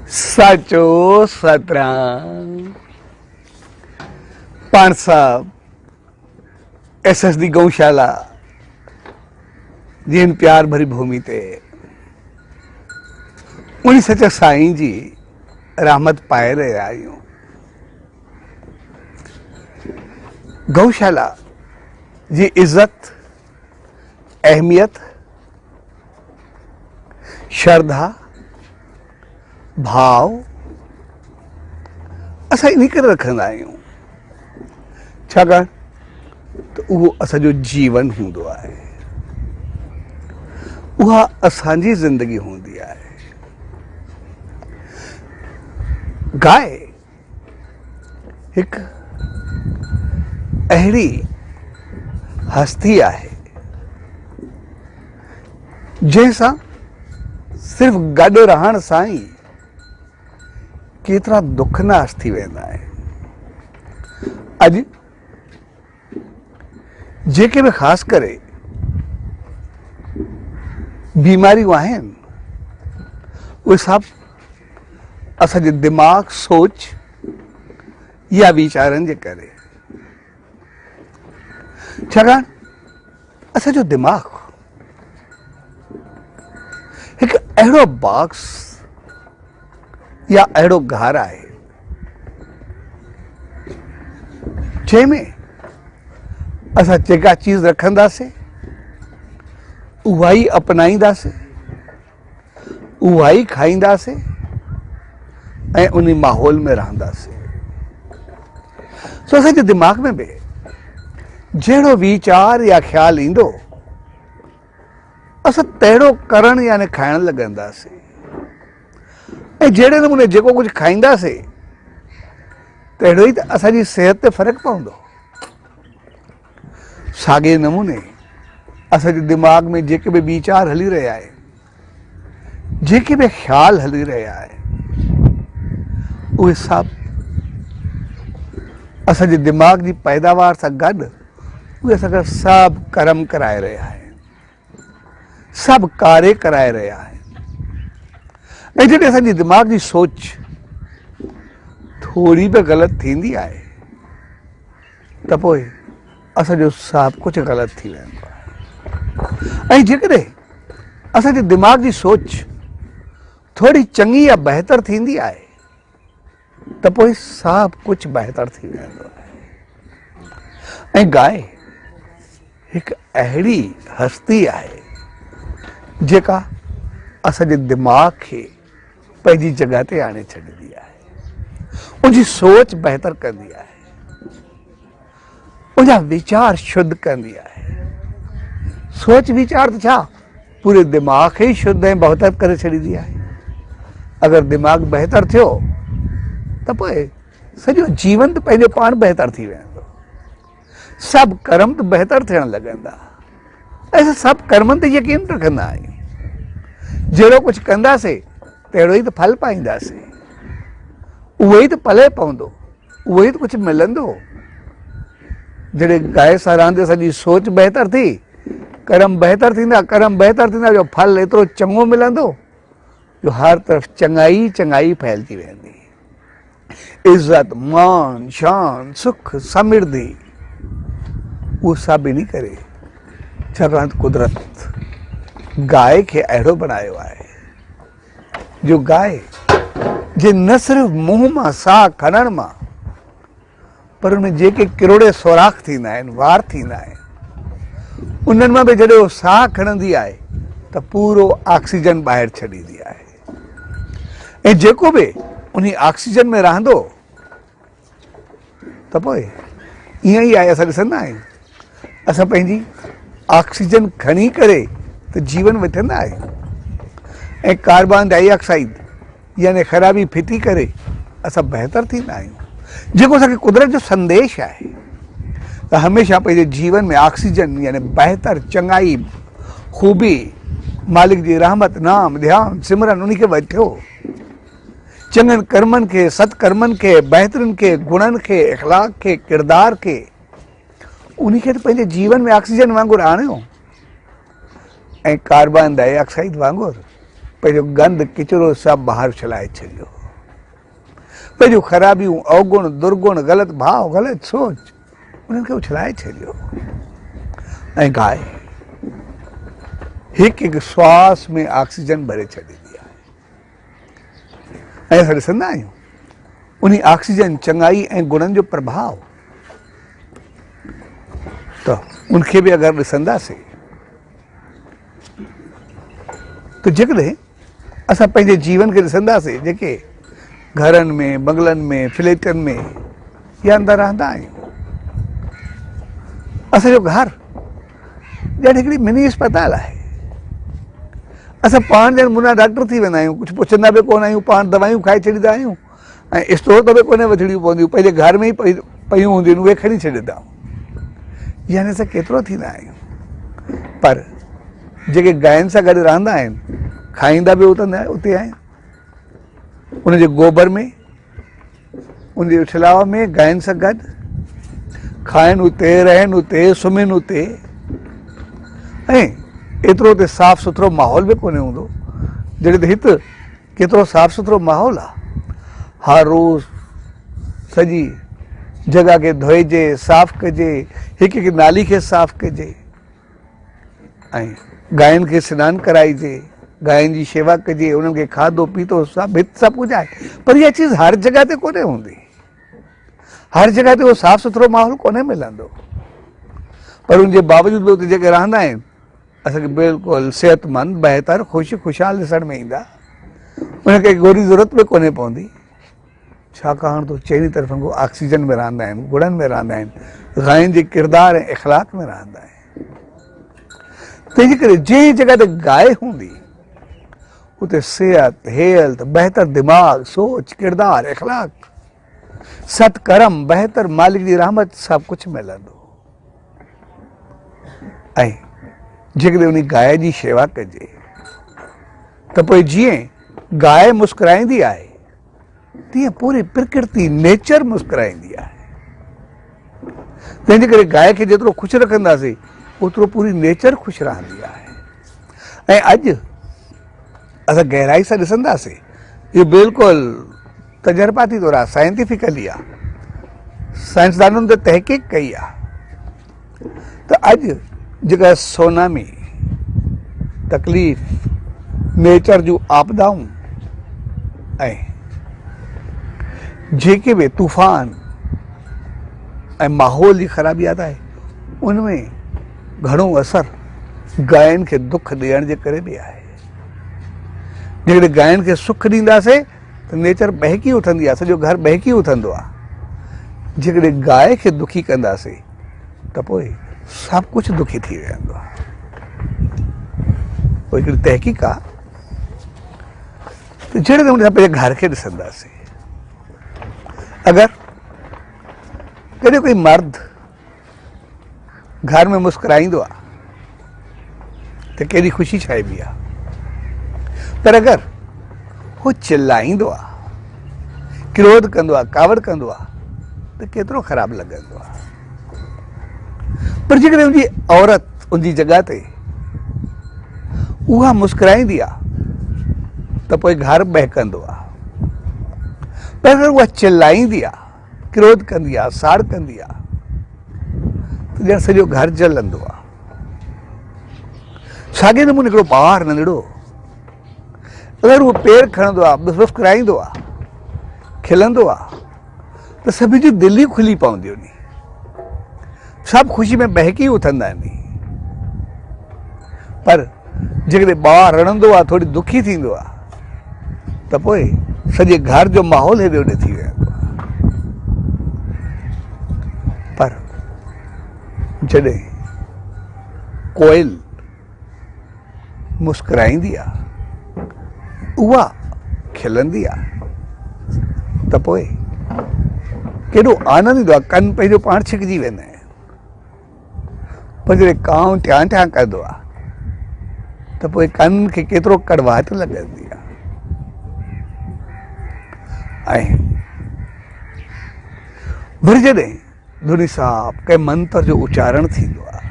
साचो सतराम पाण साहब एसएसडी गौशाला जिन प्यार भरी भूमि ते उन सच साईं जी रहमत पाए रहे आयूं। गौशाला जी इज्जत अहमियत श्रद्धा भाव असां इन करे रखंदा आहियूं छाकाणि त उहो असांजो जीवन हूंदो आहे, उहा असांजी ज़िंदगी हूंदी आहे। गाय हिकु अहिड़ी हस्ती आहे जंहिंसां सिर्फ़ गॾु रहण सां ई केतिरा दुख नाश थी वेंदा आहिनि। अॼु जेके बि ख़ासि करे बीमारियूं आहिनि उहे सभु असांजे दिमाग़ सोच या वीचारनि जे करे, छाकाणि असांजो दिमाग़ हिकु अहिड़ो बॉक्स या अहिड़ो घर आहे जंहिंमें असां जेका चीज़ रखंदासीं उहा ई अपनाईंदासीं, उहा ई खाईंदासीं ऐं उन माहौल में रहंदासीं। सो असांजे दिमाग़ में बि जहिड़ो वीचार या ख़्यालु ईंदो असां तहिड़ो करण यानी खाइण लॻंदासीं ऐं जहिड़े नमूने जेको कुझु खाईंदासीं तहिड़ो ई त असांजी सिहत ते फ़र्क़ु पवंदो। साॻे नमूने असांजे दिमाग़ में जेके बि वीचार हली रहिया आहिनि, जेके बि ख़्याल हली रहिया आहिनि, उहे सभु असांजे दिमाग़ जी पैदावार सां गॾु उहे असांखे सभु कर्म कराए रहिया आहिनि, सभु कार्य कराए रहिया आहिनि। ऐं जॾहिं असांजी दिमाग़ जी सोच थोरी बि ग़लति थींदी आहे त पोइ असांजो सभु कुझु ग़लति थी वेंदो आहे। ऐं जेकॾहिं असांजे दिमाग़ जी सोच थोरी चङी या बहितर थींदी आहे त पोइ सभु कुझु बहितर थी वेंदो आहे। ऐं गाय हिकु अहिड़ी हस्ती आहे जेका असांजे दिमाग़ खे पंहिंजी जॻह ते आणे छॾींदी आहे, उनजी सोच बहितर कंदी आहे, उनजा वीचार शुद्ध कंदी आहे। सोच वीचार त छा पूरे दिमाग़ खे ई शुद्ध ऐं बहितर करे छॾींदी आहे। अगरि दिमाग़ बहितर थियो त पोइ सॼो जीवन त पंहिंजो पाण बहितर थी वेंदो, सभु कर्म त बहितर थियण लॻंदा। असां सभु कर्मनि ते यकीन रखंदा आहियूं, जहिड़ो कुझु कंदासीं तहिड़ो ई त फल पाईंदासीं, उहो ई त पले पवंदो, उहो ई त कुझु मिलंदो। जॾहिं गांइ सां रहंदे असांजी सोच बहितर थी, कर्म बहितर थींदा, कर्म बहितर थींदा, जो फल एतिरो चङो मिलंदो जो हर तरफ़ चङाई चङाई फैलती वेंदी। इज़त मान शान सुख समृद्धि उहो सभु इन करे छाकाणि त कुदरत गाय खे अहिड़ो बनायो आहे जो गाय जे न सिर्फ़ मुंहं मां साह खणण मां पर उनमें जेके किरोड़े सोराख़ थींदा आहिनि, वार थींदा आहिनि, उन्हनि मां बि जॾहिं उहो साह खणंदी आहे त पूरो ऑक्सीजन ॿाहिरि छॾींदी आहे। ऐं जेको बि उन ऑक्सीजन में रहंदो त पोइ ईअं ई आहे। असां ॾिसंदा आहियूं असां पंहिंजी ऑक्सीजन खणी करे त जीवन वठंदा आहियूं ऐं कार्बन डाइऑक्साइड यानी ख़राबी फिटी करे असां बहितर थींदा आहियूं। जेको असांखे कुदरत जो संदेश आहे त हमेशह पंहिंजे जीवन में ऑक्सीजन यानी बहितर चङाई ख़ूबी मालिक जी रहमत नाम ध्यानु सिमरन उन खे वठियो, चङनि कर्मनि खे सत्कर्मनि खे बहितरनि खे गुणनि खे इख़लाक़ खे किरदार खे उन खे पंहिंजे जीवन में ऑक्सीजन वांगुरु आणियो ऐं कार्बन डाइऑक्साइड वांगुरु पंहिंजो गंद किचिरो सभु ॿाहिरि छलाए छॾियो। पंहिंजूं ख़राबियूं, अवगुण, दुर्गुण, ग़लति भाव, ग़लति सोच उन्हनि खे उछलाए छॾियो। ऐं गांइ हिकु हिकु श्वास में ऑक्सीजन भरे छॾींदी आहे। ऐं असां ॾिसंदा आहियूं उन ऑक्सीजन, चङाई ऐं गुणनि जो प्रभाव, त उनखे बि अगरि ॾिसंदासीं त जेकॾहिं असां पंहिंजे जीवन खे ॾिसंदासीं, जेके घरनि में, बंगलनि में, फ्लैटनि में या अंदरि रहंदा आहियूं, असांजो घर ॼण हिकिड़ी मिनी अस्पताल आहे। असां पाण ॼण मुना डॉक्टर थी वेंदा आहियूं, कुझु पुछंदा बि कोन आहियूं, पाण दवायूं खाई छॾींदा आहियूं ऐं स्टोर ते बि कोन वठणियूं पवंदियूं, पंहिंजे घर में ई पयूं हूंदियूं आहिनि, उहे खणी छॾींदा आहियूं। यानी असां केतिरो थींदा आहियूं। पर जेके गांयुनि सां गॾु रहंदा आहिनि, खाईंदा बि उते आहिनि, उनजे गोबर में, उनजे उछलाव में, गांयुनि सां गॾु खाइनि उते, रहनि उते, सुम्हनि उते, ऐं एतिरो उते साफ़ सुथरो माहौल बि कोन्हे हूंदो। जॾहिं त हिते केतिरो साफ़ सुथरो माहौल आहे। हर रोज़ सॼी जॻह खे धोइजे, साफ़ कजे, हिकु हिकु नाली खे साफ़ कजे ऐं गांयुनि खे सनानु कराइजे, गांयुनि जी शेवा कजे, उन्हनि खे खाधो पीतो सभु कुझु आहे। पर इहा चीज़ हर जॻह ते कोन्हे हूंदी, हर जॻह ते उहो साफ़ सुथरो माहौल कोन्हे मिलंदो। पर उनजे बावजूदि बि उते जेके रहंदा आहिनि, असांखे बिल्कुलु सिहतमंद, बहितर, ख़ुशहाल ॾिसण में ईंदा। उनखे गोरी ज़रूरत बि कोन्हे पवंदी, छाकाणि त चइनी तरफ़नि खां ऑक्सीजन में रहंदा आहिनि, गुणनि में रहंदा आहिनि, गांयुनि जे किरदार ऐं इख़लाक़ में रहंदा आहिनि। तंहिंजे करे जंहिं जॻह ते गांइ हूंदी उते सिहत, हेल्थ, बहितर दिमाग़, सोच, किरदार, इख़लाक़, सत्कर्म, बहितर मालिक जी रहमत सभु कुझु मिलंदो। ऐं जेकॾहिं उन गांइ जी शेवा कजे त पोइ जीअं गांइ मुस्कुराईंदी आहे, तीअं पूरी प्रकृति, नेचर मुस्कुराईंदी आहे। तंहिंजे करे गांइ खे जेतिरो ख़ुशि रखंदासीं ओतिरो पूरी नेचर ख़ुशि रहंदी आहे। ऐं अॼु असां गहराई सां ॾिसंदासीं, इहो बिल्कुलु तजर्बाती तौरु आहे, साइंटिफिकली आहे, साइंसदाननि ते तहक़ीक़ कई आहे त अॼु जेका सोनामी, तकलीफ़, नेचर जूं आपदाऊं ऐं जेके बि तूफ़ान ऐं माहौल जी ख़राबियात आहे, उनमें घणो असरु गांयुनि खे दुख ॾियण जे करे बि आहे। जेकॾहिं गांयुनि खे सुख ॾींदासीं त नेचर बहकी उथंदी आहे, सॼो घर बहकी उथंदो आहे। जेकॾहिं गांइ खे दुखी कंदासीं त पोइ सभु कुझु दुखी थी वेंदो आहे। पोइ हिकिड़ी तहक़ीक़ आहे त जहिड़े नमूने असां पंहिंजे घर खे ॾिसंदासीं, अगरि कॾहिं कोई मर्द घर में मुस्कुराईंदो आहे त केॾी ख़ुशी छाइबी आहे। पर अगरि हू चिल्लाईंदो आहे, क्रोध कंदो आहे, कावड़ कंदो आहे त केतिरो ख़राबु लॻंदो आहे। पर जेकॾहिं उनजी औरत उनजी जॻह ते उहा मुस्कुराईंदी आहे त पोइ घर बहकंदो आहे। पर अगरि उहा चिल्लाईंदी आहे, क्रोध कंदी आहे, साड़ कंदी आहे त ॼण सॼो घर जलंदो आहे। साॻे नमूने हिकिड़ो ॿारु नंढड़ो अगरि उहो पेर खणंदो आहे, मुस्कुराईंदो आहे, खिलंदो आहे त सभिनी जी दिलि ई खुली पवंदियूं आहिनि, सभु ख़ुशी में बहकी उथंदा आहिनि। पर जेकॾहिं ॿारु रड़ंदो आहे, थोरी दुखी थींदो आहे त पोइ सॼे घर जो माहौल हेॾे होॾे थी वेंदो आहे। पर जॾहिं कोयल मुस्कुराईंदी आहे, उहा खिलंदी आहे त पोइ केॾो आनंद ईंदो आहे, कन पंहिंजो पाण छिकिजी वेंदा आहिनि। पर जॾहिं कांउ ट्यां ट्यां कंदो आहे त पोइ कन खे केतिरो कड़वाहट लॻंदी आहे। ऐं वरी जॾहिं धुनी साहिब कंहिं मंत्र जो उच्चारण थींदो आहे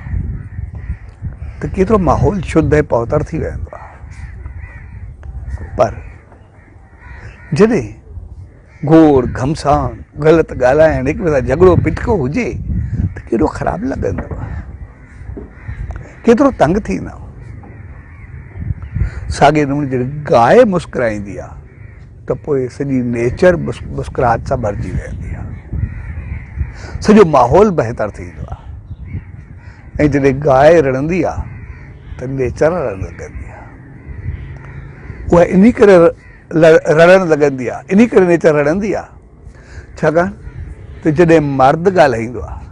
त केतिरो माहौल शुद्ध ऐं पवित्र थी वेंदो आहे। पर जॾहिं घोड़ घमसान ग़लति ॻाल्हाइण हिक ॿिए सां झगड़ो पिटको हुजे त केॾो ख़राबु लॻंदो आहे, केतिरो तंग थींदा। साॻे नमूने जॾहिं गांइ मुस्कुराईंदी आहे त पोइ सॼी नेचर मुस्कुराहट सां भरिजी वेंदी आहे, सॼो माहौल बहितर थींदो आहे। ऐं जॾहिं गांइ रड़ंदी आहे त नेचर रड़णु लॻंदी आहे, उहा इन करे रड़णु लॻंदी आहे, इन करे नेचर रड़ंदी आहे छाकाणि त जॾहिं मर्द ॻाल्हाईंदो आहे,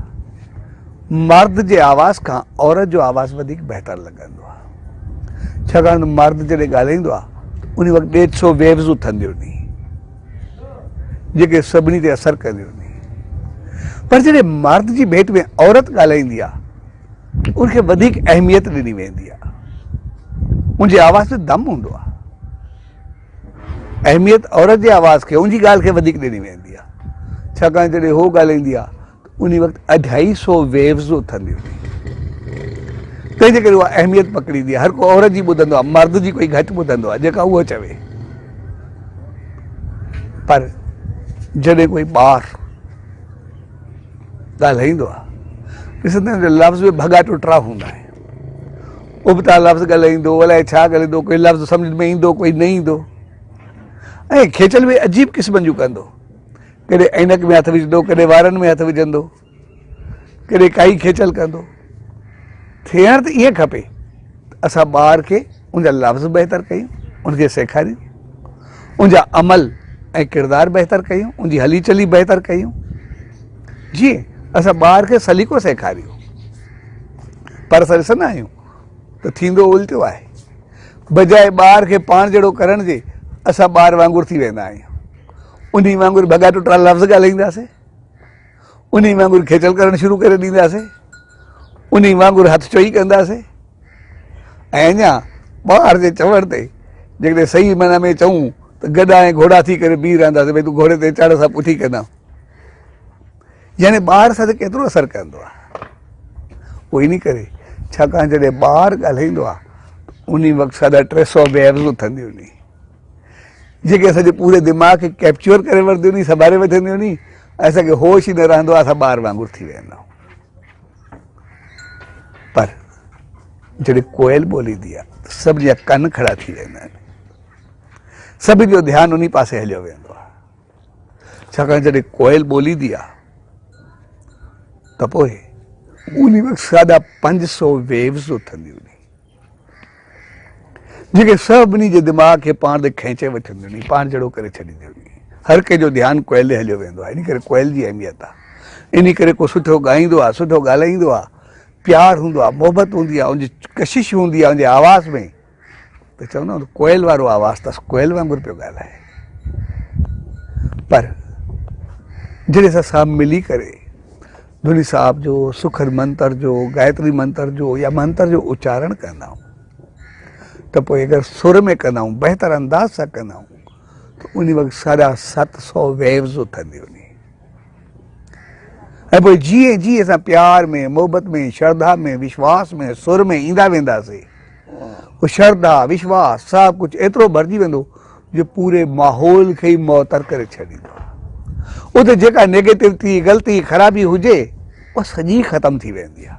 मर्द जे आवाज़ खां औरत जो आवाज़ वधीक बहितर लॻंदो आहे, छाकाणि त मर्द जॾहिं ॻाल्हाईंदो आहे उन वक़्तु 150 वेव्स उथंदियूं नी जेके सभिनी ते असरु कंदियूं नी। पर जॾहिं मर्द जी भेट में औरत ॻाल्हाईंदी आहे उनखे वधीक अहमियत ॾिनी वेंदी आहे, उनजे आवाज़ में दम हूंदो आहे, अहमियत औरत जे आवाज़ खे उनजी ॻाल्हि खे वधीक ॾिनी वेंदी आहे, छाकाणि जॾहिं हो ॻाल्हाईंदी आहे उन वक़्तु 250 वेव्स उथंदियूं नी, तंहिंजे करे उहा अहमियत पकड़ींदी आहे। हर को औरत जी ॿुधंदो आहे, मर्द जी कोई घटि ॿुधंदो आहे जेका उहो चवे। पर जॾहिं कोई ॿार ॻाल्हाईंदो आहे ॾिसंदा आहियूं लफ़्ज़ में भॻा टुटरा हूंदा आहिनि, उबता लफ़्ज़ ॻाल्हाईंदो, अलाए छा ॻाल्हाईंदो, कोई लफ़्ज़ सम्झ में ईंदो कोई न ईंदो, ऐं खेचल में अजीब क़िस्मनि जूं कंदो, कॾहिं ऐनक में हथु विझंदो, कॾहिं वारनि में हथु विझंदो, कॾहिं काई खेचल कंदो। थियण त ईअं खपे असां ॿार खे उनजा लफ़्ज़ बहितर कयूं, उनखे सेखारियूं, उनजा अमल ऐं किरदारु बहितर कयूं, उनजी हली चली बहितर कयूं। जीअं असां ॿार खे सलीक़ो सेखारियूं, पर असां ॾिसंदा आहियूं त थींदो उल्टो आहे, बजाए ॿार खे पाण जहिड़ो करण जे असां ॿार वांगुरु थी वेंदा आहियूं, उन वांगुरु भॻा टुटरा लफ़्ज़ ॻाल्हाईंदासीं, उन वांगुरु खेचल करणु शुरू करे ॾींदासीं, उन वांगुरु हथु चोई कंदासीं। ऐं अञा ॿार जे चवण ते जेकॾहिं सही माना में चऊं त गॾा ऐं घोड़ा थी करे बीह रहंदासीं, भई तूं घोड़े ते चढ़ सां पुठी कंदा, यानी ॿार सां त केतिरो असरु कंदो आहे। उहो इन करे छाकाणि जॾहिं ॿार ॻाल्हाईंदो आहे उन वक़्तु साढा 300 वेव्स उथंदियूं नी जेके असांजे पूरे दिमाग़ खे कैप्चर करे वठंदियूं नी, संभाले वठंदियूं नी, असांखे होश ई न रहंदो आहे, असां ॿार वांगुरु थी वेंदा आहियूं। पर जॾहिं कोयल ॿोलींदी आहे त सभिनी जा कन खड़ा थी वेंदा आहिनि, सभिनी जो ध्यानु उन पासे हलियो वेंदो आहे, छाकाणि जॾहिं कोयल ॿोलींदी आहे त पोइ उन वक़्तु साढा 500 वेव्स उथंदियूं नी जेके सभिनी जे दिमाग़ खे पाण ते खींचे वठंदियूं नी, पाण जहिड़ो करे छॾींदियूं नी। हर कंहिंजो ध्यानु कोयल ते हलियो वेंदो आहे, इन करे कोयल जी अहमियत आहे। इन करे को सुठो ॻाईंदो आहे, सुठो ॻाल्हाईंदो आहे, प्यार हूंदो आहे, मोहबत हूंदी आहे, उनजी कशिश हूंदी आहे उनजे आवाज़ में, त चवंदा कोयल वारो आवाज़ अथसि, कोयल वांगुरु पियो ॻाल्हाए। पर जॾहिं असां सभु मिली करे धुनी साहिब जो, सुखद मंत्र जो, गायत्री मंत्र जो या मंत्र जो उच्चारण कंदा आहियूं त पोइ अगरि सुर में कंदा आहियूं, बहितर अंदाज़ सां कंदा आहियूं त उन वक़्तु साढा 700 वेव्स उथंदियूं नी। ऐं पोइ जीअं जीअं असां प्यार में, मोहबत में, श्रद्धा में, विश्वास में, सुर में ईंदा वेंदासीं, उहो श्रद्धा विश्वास सभु कुझु एतिरो भरिजी वेंदो जो पूरे माहौल खे ई मुअतर करे छॾींदो। उते जेका नेगेटिविटी, ग़लती, ख़राबी हुजे उहा सॼी ख़तमु थी वेंदी आहे।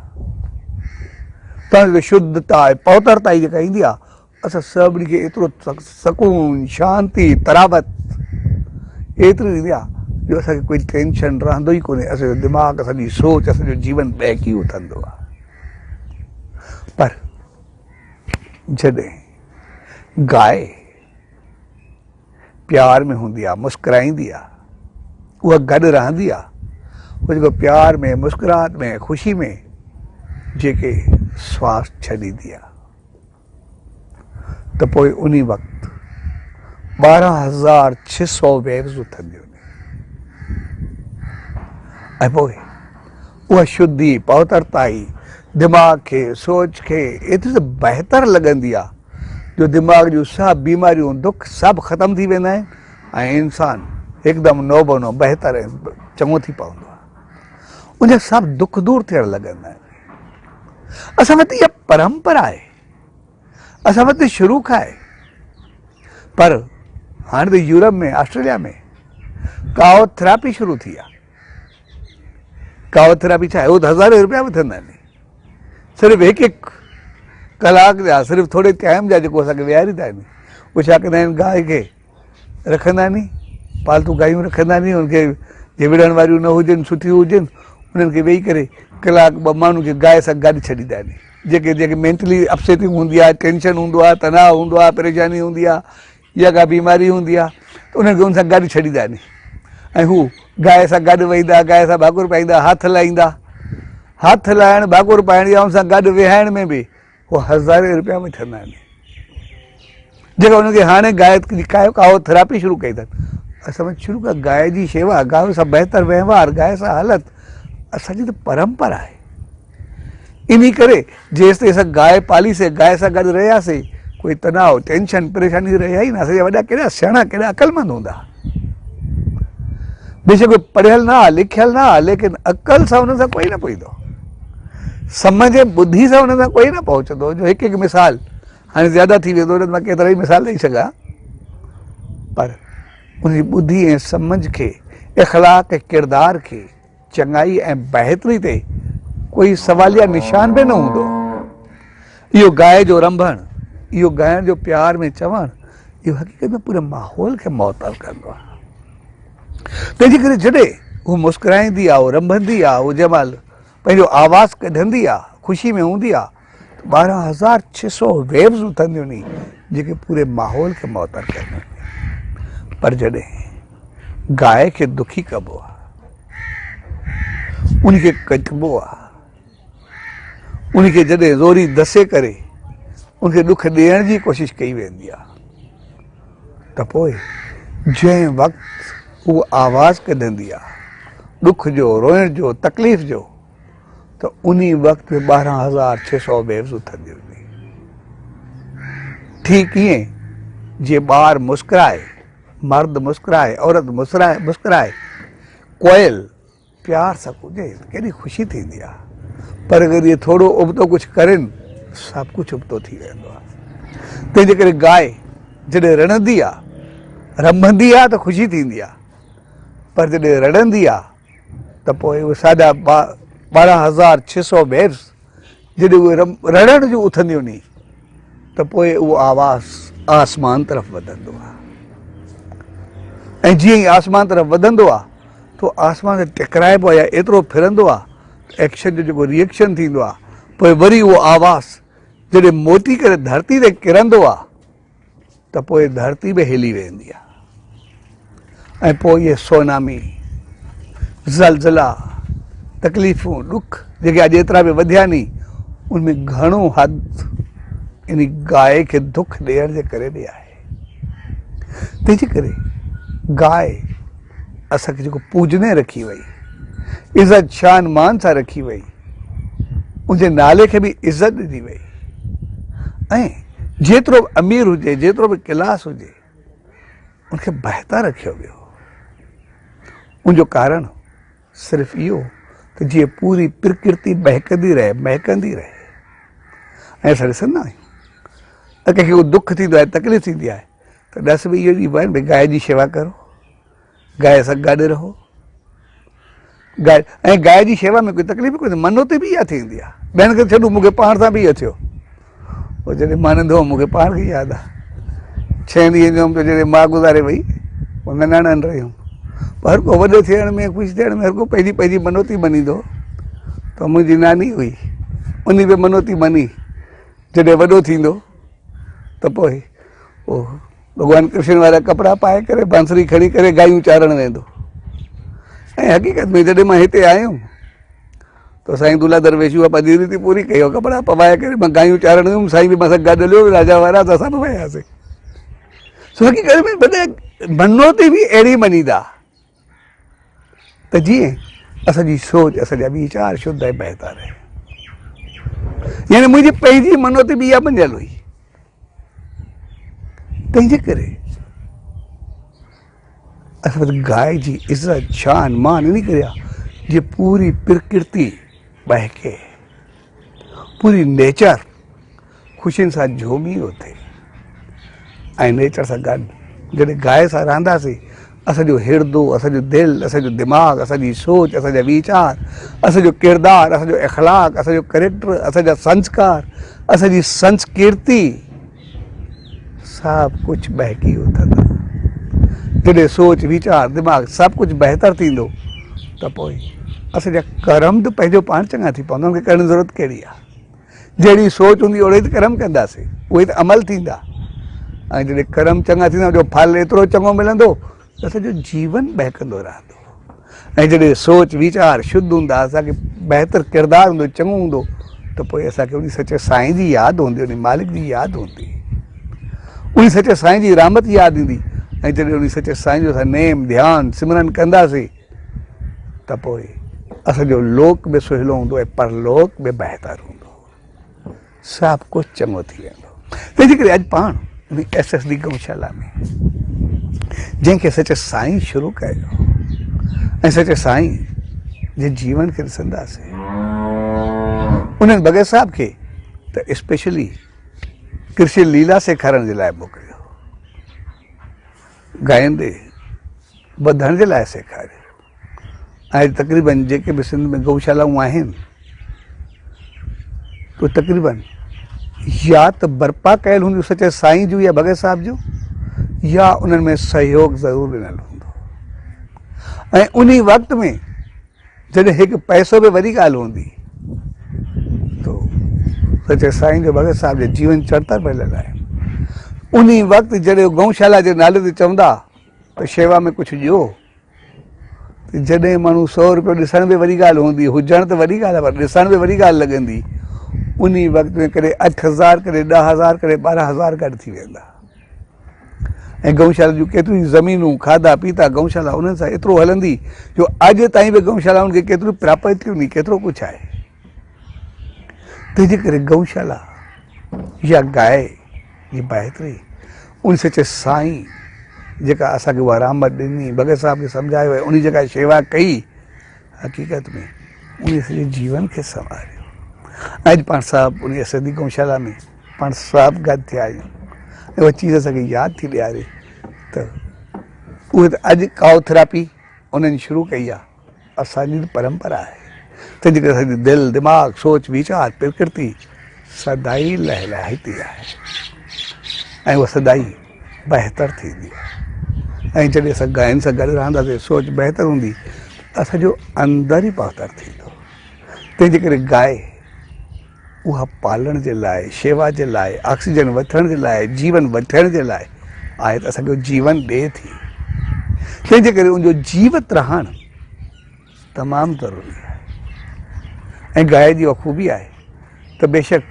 तव्हांखे शुद्धता ऐं पवित्रता जेका ईंदी आहे, असां सभिनी खे एतिरो सकून, शांती, तरावत एतिरी ईंदी आहे जो असांखे कोई टेंशन रहंदो ई कोन्हे, असांजो दिमाग़, असांजी सोच, असांजो जीवन बहकी उथंदो आहे। पर जॾहिं गाय प्यार में हूंदी आहे, मुस्कुराईंदी आहे, उहा गॾु रहंदी आहे, उहो जेको प्यार में, मुस्कुराहट में, ख़ुशी में जेके श्वास छॾींदी आहे त पोइ उन वक़्तु 12,600 वेव्स उथंदियूं आहिनि। ऐं पोइ उहा शुद्धि, पवित्रता ई दिमाग़ खे, सोच खे एतिरी त बहितर लॻंदी आहे जो दिमाग़ जूं सभु बीमारियूं, दुख सभु ख़तमु थी वेंदा आहिनि ऐं इंसानु हिकदमि नओ नओ बहितर ऐं चङो थी पवंदो आहे। उनजा सभु दुख दूर थियणु लॻंदा आहिनि। असां वटि इहा परंपरा आहे, असां वटि शुरू खां आहे। पर हाणे त यूरोप में, ऑस्ट्रेलिया में काओ थेरापी शुरू थी आहे। काओ थेरापी छा आहे, उहो त हज़ारे रुपया वठंदा आहिनि, सिर्फ़ु हिकु हिकु कलाक जा, सिर्फ़ु थोरे टाइम जा जेको असांखे विहारींदा आहिनि। उहे छा कंदा आहिनि, गांइ खे रखंदा नी, पालतू गायूं रखंदा नी, उनखे जे विढ़ण वारियूं न हुजनि, सुठियूं हुजनि, उन्हनि खे वेही करे कलाक ॿ माण्हू खे गांइ सां गॾु छॾींदा आहिनि। जेके जेके मेंटली अपसेटिंग हूंदी आहे, टेंशन हूंदो आहे, तनाव हूंदो आहे, परेशानी हूंदी आहे या का बीमारी हूंदी आहे, त उन्हनि खे उन सां गॾु छॾींदा आहिनि ऐं हू गांइ सां गॾु वेहींदा, गांइ सां भाकुर पाईंदा, हथ हलाईंदा। हथ हलाइण, भाकुर पाइण या उन सां गॾु वेहाइण में बि उहो हज़ारे रुपया वठंदा आहिनि। जेका हुनखे हाणे गांइ जी काओ थेरापी शुरू कई अथनि। असां शुरू खां गांइ जी शेवा, गांइ सां बहितर वहिंवार, गांइ सां हलत असांजी त परंपरा आहे। इन करे जेसि ताईं असां गांइ पालीसीं, गांइ सां गॾु रहियासीं, कोई तनाव, टेंशन, परेशानी रहिया ई न। असांजा वॾा केॾा सियाणा, केॾा अक़लमंद हूंदा। बेशक कोई पढ़ियल न आहे, लिखियल न आहे, लेकिन अक़ल सां हुन सां कोई न पुॼंदो, सम्झ ॿुधी सां हुन सां कोई न पहुचंदो। जो हिकु हिकु मिसाल हाणे ज़्यादा थी वेंदो, उन मां केतिरा ई मिसाल ॾेई सघां, पर उनजी ॿुधी ऐं सम्झ खे, इख़लाक़ ऐं किरदार खे, चङाई ऐं बहितरी ते कोई सवालिया निशान बि न हूंदो। इहो गांइ जो रंभण, इहो गांइ जो प्यार में चवणु, इहो हक़ीक़त में पूरे माहौल खे मुअतल कंदो आहे। तंहिंजे करे जॾहिं हू मुस्कुराईंदी आहे, उहो रंभंदी आहे, उहो जंहिं महिल पंहिंजो आवाज़ कढंदी आहे, ख़ुशी में हूंदी आहे, 12,600 वेव्स उथंदियूं नी, जेके पूरे माहौल खे मुअतल कंदियूं आहिनि। पर जॾहिं गांइ खे दुखी कबो आहे, उनखे कटबो आहे, उनखे जॾहिं ज़ोरी दसे करे उनखे ॾुख ॾियण जी कोशिशि कई वेंदी आहे, त पोइ जंहिं वक़्तु उहा आवाज़ कढंदी आहे, ॾुख जो, रोइण जो, तकलीफ़ जो, त उन वक़्त में 12,600 वेव्स उथंदियूं आहिनि। ठीकु ईअं जीअं ॿार मुस्कुराए, मर्द मुस्कुराए, औरत मुस्कुराए, कोयल प्यार सां कुॾे, केॾी ख़ुशी थींदी आहे। पर अगरि इहे थोरो उबतो कुझु करनि, सभु कुझु उबतो थी वेंदो आहे। तंहिंजे करे गांइ जॾहिं रड़ंदी आहे, रंभंदी आहे त ख़ुशी थींदी आहे, पर जॾहिं रड़ंदी आहे त पोइ उहे साढा 12,600 वेव्स जॾहिं उहे रड़ण जूं उथंदियूं नी, त पोइ उहो आवाज़ आसमान तरफ़ वधंदो आहे। ऐं जीअं ई आसमान तरफ़ वधंदो आहे, तो आसमान ते टकराइबो आहे या एतिरो फिरंदो आहे, एक्शन जो जेको रिएक्शन थींदो आहे, पोइ वरी उहो आवाज़ जॾहिं मोटी करे धरती ते किरंदो आहे, त पोइ धरती बि हिली वेंदी आहे। ऐं पोइ इहे सोनामी, ज़लज़ला, तकलीफ़ूं, ॾुख जेके अॼु एतिरा बि वधिया नी, उनमें घणो हद इन गांइ खे दुख ॾियण जे करे बि आहे। तंहिंजे करे गांइ असांखे जेको पूजने रखी वई, इज़त शान मान सां रखी वई, उनजे नाले खे बि इज़त ॾिनी वई। ऐं जेतिरो बि अमीर हुजे, जेतिरो बि क्लास हुजे, उनखे बहितर रखियो वियो। उनजो कारण सिर्फ़ु इहो त जीअं पूरी प्रकृति बहकंदी रहे, महकंदी रहे। ऐं असां ॾिसंदा आहियूं त कंहिंखे को दुख थींदो आहे, तकलीफ़ थींदी आहे, त ॾस बि इहो ॾींबो आहे भई गांइ जी शेवा करो, गांइ सां गॾु रहो। गांइ, ऐं गांइ जी शेवा में कोई तकलीफ़ कोन्हे, मनोती बि इहा थींदी आहे। ॿियनि खे छॾो, मूंखे पाण सां बि इहो थियो। पोइ जॾहिं मां नंढो हुउमि, मूंखे पाण खे यादि आहे, 6 ॾींहं जो हुउमि त जॾहिं मां गुज़ारे वई, पोइ मैं नानाण रहियुमि। पोइ हर को वॾो थियण में, ख़ुशि थियण में हर को पंहिंजी पंहिंजी मनोती मञींदो। त मुंहिंजी नानी हुई, उन बि मनोती मञी, जॾहिं वॾो थींदो त पोइ भॻवान कृष्ण वारा कपिड़ा पाए करे, बांसुरी खणी करे गायूं चारण वेंदो। ऐं हक़ीक़त में जॾहिं मां हिते आयुमि त साईं दूल्हा दरवेशी उहा पंहिंजी रीति पूरी कई, कपिड़ा पवाए करे मां गायूं चारण वियुमि। साईं बि मूंसां गॾु हलियो, राजा वारा त असां बि वियासीं। सो हक़ीक़त में भले मनोती बि अहिड़ी मञीदा त जीअं असांजी सोच, असांजा वीचार शुद्ध ऐं बहितर आहे। यानी मुंहिंजी पंहिंजी मनोती बि इहा मञियल हुई। तंहिंजे करे असां गांइ जी इज़त शान मान इन करे आहे, जीअं पूरी प्रकृति बहके, पूरी नेचर ख़ुशियुनि सां झूमी उथे। ऐं नेचर सां गॾु जॾहिं गांइ सां रहंदासीं असांजो हिरदो, असांजो दिलि, असांजो दिमाग़, असांजी सोच, असांजा वीचार, असांजो किरदारु, असांजो इख़लाक़, असांजो करेक्टर, असांजा संस्कार, असांजी संस्कृति, सभु कुझु बहकी उथंदो। जॾहिं सोच वीचार दिमाग़ सभु कुझु बहितर थींदो त पोइ असांजा कर्म त पंहिंजो पाण चङा थी पवंदा, उनखे करण जी ज़रूरत कहिड़ी आहे। जहिड़ी सोच हूंदी ओड़े त कर्म कंदासीं, उहे त अमल थींदा। ऐं जॾहिं कर्म चङा थींदा, जो फल एतिरो चङो मिलंदो त असांजो जीवन बहकंदो रहंदो। ऐं जॾहिं सोच वीचार शुद्ध हूंदा, असांखे बहितर किरदारु हूंदो, चङो हूंदो, त पोइ असांखे उन सचे साईं जी यादि हूंदी, उन मालिक जी यादि हूंदी, उन सचे साईं जी रहमत यादि ईंदी। ऐं जॾहिं उन सचे साईं जो असां नेम ध्यानु सिमरन कंदासीं त पोइ असांजो लोक बि सुहिलो हूंदो ऐं परलोक बि बहितर हूंदो, सभु कुझु चङो थी वेंदो। तंहिंजे करे अॼु पाण उन SSD गौशाला में जंहिंखे सचे साईं शुरू कयो ऐं सचे साईं जे जीवन खे ॾिसंदासीं, उन्हनि भगत साहब खे त स्पेशली कृषि लीला सेखारण जे लाइ मोकिलियो, ॻाईंदे वधण जे लाइ सेखारियो। ऐं तक़रीबन जेके बि सिंध में गौशालाऊं आहिनि तो तक़रीबन या त बर्पा कयल हूंदियूं सचे साईं जूं या भगत साहब जूं, या उन्हनि में सहयोग ज़रूरु ॾिनल हूंदो। ऐं उन वक़्त में जॾहिं हिकु पैसो बि वॾी ॻाल्हि हूंदी तो सचे साईं जो भगत साहब जे जीवन चरित्र मिलियल आहे। उन वक़्तु जॾहिं गौशाला जे नाले ते चवंदा त शेवा में कुझु ॾियो, त जॾहिं माण्हू 100 रुपयो ॾिसण बि वॾी ॻाल्हि हूंदी, हुजण त वॾी ॻाल्हि आहे पर ॾिसण बि वॾी ॻाल्हि लॻंदी, उन वक़्त में कॾहिं 8,000 कॾहिं 10,000 कॾहिं 12,000 गॾु थी वेंदा। ऐं गौशाला जूं केतिरियूं ज़मीनूं, खाधा पीता, गौशाला उन्हनि सां एतिरो हलंदी जो अॼु ताईं बि गौशालाउनि खे केतिरियूं प्राप्तियूं हूंदी, केतिरो कुझु आहे। तंहिंजे करे गौशाला या गांइ जी बहितरी उन सचे साईं जेका असांखे उहा रहमत ॾिनी, भगत साहब खे सम्झायो ऐं उन जेका शेवा कई, हक़ीक़त में उन सॼे जीवन खे संवारियो। अॼु पाण सभु उन SSD गौशाला में पाण सभु गॾु थिया आहियूं ऐं उहा चीज़ असांखे यादि थी ॾियारे त उहे त अॼु काओ थेरापी उन्हनि शुरू कई आहे, असांजी त परंपरा आहे। तंहिंजे करे असांजी दिलि दिमाग़ सोच वीचार प्रकृति सदाई लहलाइती आहे ऐं उहा सदाई बहितर थींदी आहे। ऐं जॾहिं असां गांयुनि सां गॾु रहंदासीं, सोच बहितर हूंदी, असांजो अंदरि ई बहितर थींदो। तंहिंजे करे गांइ उहा पालण जे लाइ, शेवा जे लाइ, ऑक्सीजन वठण जे लाइ, जीवन वठण जे लाइ आहे त असांजो जीवन ॾिए थी। तंहिंजे करे उनजो जीवत रहणु तमामु ज़रूरी आहे। ऐं गांइ जी उहा ख़ूबी आहे त बेशक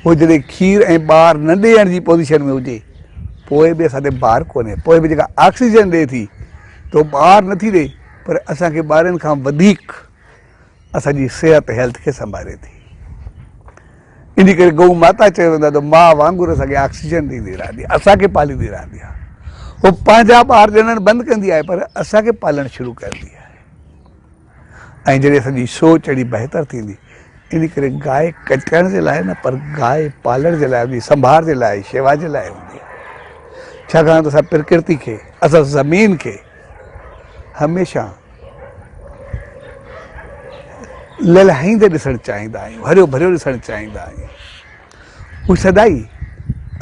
उहो जॾहिं खीर ऐं ॿार न ॾियण जी पोज़ीशन में हुजे, पोइ बि असांखे ॿार कोन्हे, पोइ बि जेका ऑक्सीजन ॾिए थी त उहो ॿार नथी ॾे, पर असांखे ॿारनि खां वधीक असांजी सिहत हेल्थ खे संभाले थी। इन करे गऊ माता चयो वेंदो आहे त माउ वांगुरु असांखे ऑक्सीजन ॾींदी रहंदी, असांखे पालींदी रहंदी आहे। उहो पंहिंजा ॿार ॼणणु बंदि कंदी आहे पर असांखे पालणु शुरू कंदी आहे। ऐं जॾहिं असांजी सोच अहिड़ी बहितर थींदी, इन करे गांइ कटण जे लाइ न पर गांइ पालण जे लाइ हूंदी, संभाल जे लाइ, शेवा जे लाइ हूंदी आहे। छाकाणि त असां प्रकृति खे, असां ज़मीन खे हमेशह ललहाईंदे ॾिसणु चाहींदा आहियूं, हरियो भरियो ॾिसणु चाहींदा आहियूं। उहा सदाई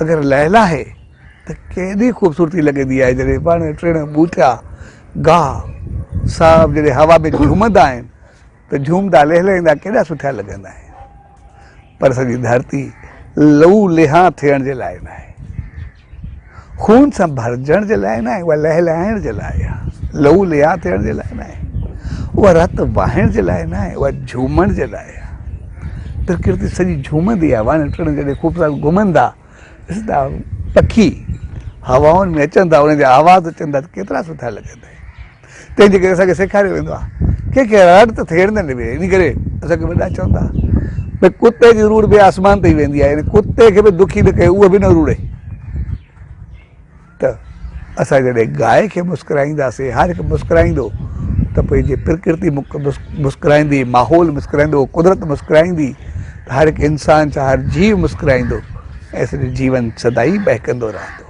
अगरि लहलाए त केॾी ख़ूबसूरती लॻंदी आहे। जॾहिं पाण टिण ॿूटा गाह सभु जॾहिं हवा में झूमंदा आहिनि त झूमंदा लहलाईंदा केॾा सुठा लॻंदा आहिनि। पर असांजी धरती लहू लिहा थियण जे लाइ न आहे, खून सां भरजण जे लाइ न आहे, उहा लहलाइण जे लाइ आहे। लहू लिहा थियण जे लाइ न आहे, उहा रत वाहिण जे लाइ न आहे, उहा झूमण जे लाइ आहे। प्रकृति सॼी झूमंदी आहे। वण टिण जॾहिं ख़ूब सारा घुमंदा, ॾिसंदा पखी हवाउनि में अचनि था, उन्हनि जा आवाज़ अचनि था त केतिरा सुठा लॻंदा आहिनि। तंहिंजे करे असांखे सेखारियो वेंदो आहे कंहिंखे रड़ त थियण न ॾिबे। इन करे असांखे वॾा चवंदा भई कुते जी रूड़ बि आसमान ते ई वेंदी आहे, यानी कुते खे बि दुखी न कयो, उहो बि न रूड़े। त असां जॾहिं गांइ खे मुस्कुराईंदासीं, हर हिकु मुस्कुराईंदो त पंहिंजी प्रकृति मुस्कुराईंदी, माहौल मुस्कुराईंदो, कुदरत मुस्कुराईंदी, त हर हिकु इंसान चाहे हर जीव मुस्कुराईंदो ऐं सॼो जीवन सदाई बहकंदो रहंदो।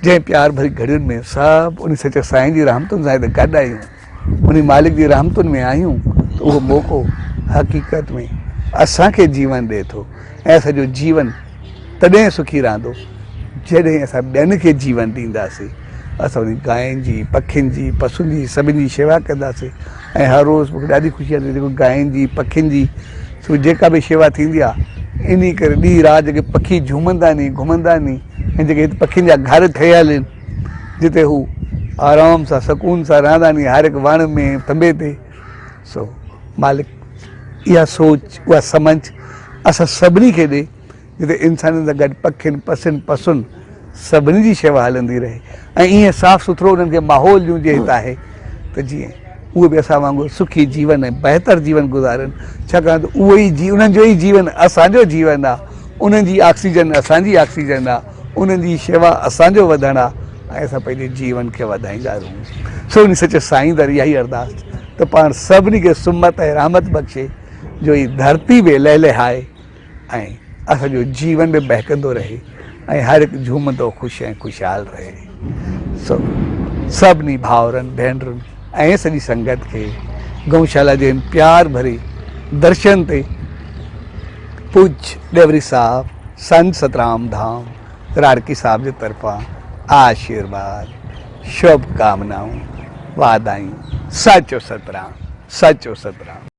जंहिं प्यार भरी घड़ियुनि में सभु उन सच साईं जी रहमतुनि सां गॾु आहियूं, उन मालिक जी रहमतुनि में आहियूं, त उहो मौक़ो हक़ीक़त में असांखे जीवन ॾिए थो। ऐं असांजो जीवन तॾहिं सुखी रहंदो जॾहिं असां ॿियनि खे जीवन ॾींदासीं। असां उन गांयुनि जी, पखियुनि जी, पशुनि जी, सभिनी जी शेवा कंदासीं। ऐं हर रोज़ु मूंखे ॾाढी ख़ुशी आहे जेको गांयुनि जी, पखियुनि जी सो जेका बि शेवा थींदी आहे, इन करे ॾींहुं राति जेके पखी झूमंदा नी, घुमंदा नी, ऐं जेके हिते पखियुनि जा घर ठहियल आहिनि जिते हू आराम सां सुकून सां रहंदा नी, हर हिकु वण में तंबे ते। सो मालिक इहा सोच, उहा सम्झ असां सभिनी खे ॾे जिते इंसाननि सां गॾु पखियुनि पशुनि सभिनी जी शेवा हलंदी रहे। ऐं ईअं साफ़ु सुथिरो उन्हनि खे माहौल ॾियूं जे हिते आहे त जीअं उहे बि असां वांगुरु सुखी जीवन ऐं बहितर जीवन गुज़ारनि। छाकाणि त उहो ई उन्हनि जो ई जीवन असांजो जीवन आहे, उन्हनि जी ऑक्सीजन असांजी ऑक्सीजन आहे, उन्हनि जी शेवा असांजो वधणु आहे ऐं असां पंहिंजे जीवन खे वधाईंदा रहूं। सो उन सच साईं दर इहा ई अरदास त पाण सभिनी खे सुमत ऐं रहमत बख़्शे, जो ही धरती बि लहलहाए ऐं असांजो जीवन बि बहकंदो रहे ऐं हर हिकु झूमंदो ख़ुशि ऐं ख़ुशहाल रहे। सो सभिनी भाउरनि भेनरुनि ऐं सॼी संगत खे गौशाला जे प्यार भरे दर्शन ते पूज्य ॾेवरी साहब संत सतराम धाम राड़की साहब जे तरफ़ां आशीर्वाद, शुभकामनाऊं, वाधायूं। सचो सतराम, सचो सतराम।